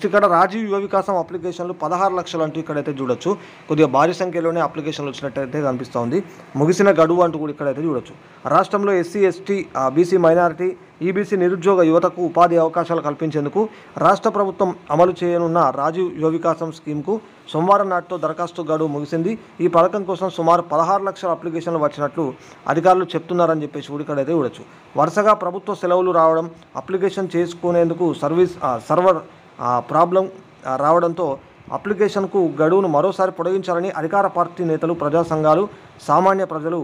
ఇక్కడ రాజీవ్ యువ వికాసం అప్లికేషన్లు 16 లక్షలు అంటూ ఇక్కడైతే చూడొచ్చు. కొద్దిగా భారీ సంఖ్యలోనే అప్లికేషన్లు వచ్చినట్టయితే కనిపిస్తోంది. ముగిసిన గడువు అంటూ కూడా ఇక్కడైతే చూడొచ్చు. రాష్ట్రంలో SC, ST, BC minority, EBC నిరుద్యోగ యువతకు ఉపాధి అవకాశాలు కల్పించేందుకు రాష్ట్ర ప్రభుత్వం అమలు చేయనున్న రాజీవ్ యువ వికాసం స్కీమ్కు సోమవారం నాటితో దరఖాస్తు గడువు ముగిసింది. ఈ పథకం కోసం సుమారు 16 లక్షల అప్లికేషన్లు వచ్చినట్లు అధికారులు చెప్తున్నారని చెప్పేసి కూడా ఇక్కడైతే చూడొచ్చు. వరుసగా ప్రభుత్వ సెలవులు రావడం, అప్లికేషన్ చేసుకునేందుకు సర్వర్ ప్రాబ్లం రావడంతో అప్లికేషన్కు గడువును మరోసారి పొడిగించాలని అధికార పార్టీ నేతలు, ప్రజా సంఘాలు, సామాన్య ప్రజలు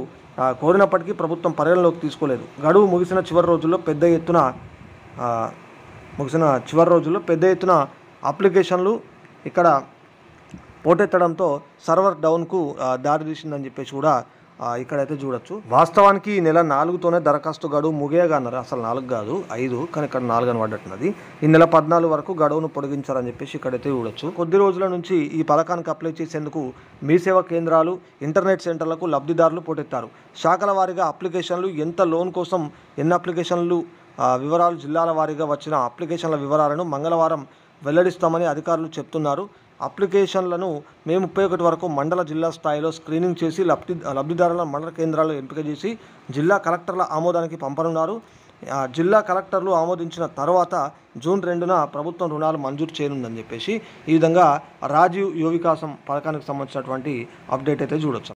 కోరినప్పటికీ ప్రభుత్వం పరిగణలోకి తీసుకోలేదు. గడువు ముగిసిన చివరి రోజుల్లో పెద్ద ఎత్తున అప్లికేషన్లు ఇక్కడ పోటెత్తడంతో సర్వర్ డౌన్కు దారితీసిందని చెప్పేసి కూడా ఇక్కడైతే చూడొచ్చు. వాస్తవానికి ఈ నెల 4తోనే దరఖాస్తు గడువు ముగియగా అన్నారు. అసలు 4 కాదు 5, కానీ ఇక్కడ 4 అని పడ్డట్టున్నది. ఈ నెల 14 వరకు గడువును పొడిగించారని చెప్పేసి ఇక్కడైతే చూడొచ్చు. కొద్ది రోజుల నుంచి ఈ పథకానికి అప్లై చేసేందుకు మీ సేవా కేంద్రాలు, ఇంటర్నెట్ సెంటర్లకు లబ్ధిదారులు పోటెత్తారు. శాఖల వారీగా అప్లికేషన్లు, ఎంత లోన్ కోసం ఎన్ని అప్లికేషన్లు వివరాలు, జిల్లాల వారీగా వచ్చిన అప్లికేషన్ల వివరాలను మంగళవారం వెల్లడిస్తామని అధికారులు చెప్తున్నారు. అప్లికేషన్లను మే 31 వరకు మండల, జిల్లా స్థాయిలో స్క్రీనింగ్ చేసి లబ్ధిదారుల మండల కేంద్రాలు ఎంపిక చేసి జిల్లా కలెక్టర్ల ఆమోదానికి పంపనున్నారు. జిల్లా కలెక్టర్లు ఆమోదించిన తర్వాత జూన్ 2న ప్రభుత్వం రుణాలు మంజూరు చేయనుందని చెప్పేసి ఈ విధంగా రాజీవ్ యువ వికాసం పథకానికి సంబంధించినటువంటి అప్డేట్ అయితే చూడొచ్చు.